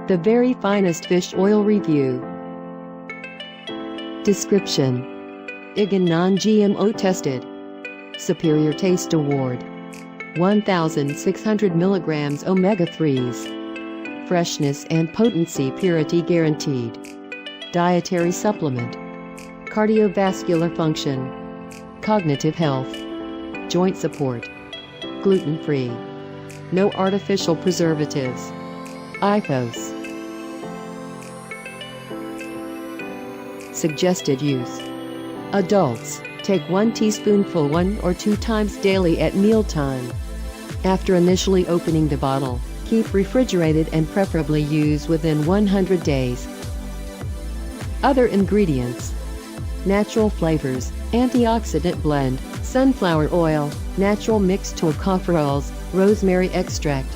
The very finest fish oil review. Description: Igen non-GMO tested. Superior taste award. 1,600 mg omega-3s. Freshness and potency purity guaranteed. Dietary supplement. Cardiovascular function. Cognitive health. Joint support. Gluten-free. No artificial preservatives. IFOS. Suggested use. Adults, take 1 teaspoonful 1 or 2 times daily at mealtime. After initially opening the bottle, keep refrigerated and preferably use within 100 days. Other ingredients: natural flavors, antioxidant blend, sunflower oil, natural mixed tocopherols, rosemary extract.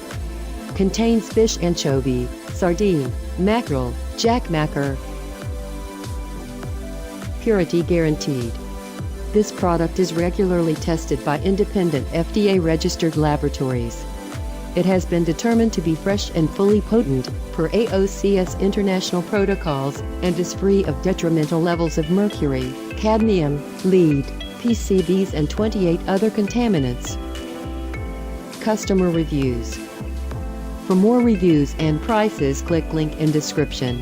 Contains fish anchovy, sardine, mackerel, jack macker. Purity guaranteed. This product is regularly tested by independent FDA-registered laboratories. It has been determined to be fresh and fully potent, per AOCS international protocols, and is free of detrimental levels of mercury, cadmium, lead, PCBs and 28 other contaminants. Customer reviews. For more reviews and prices, click link in description.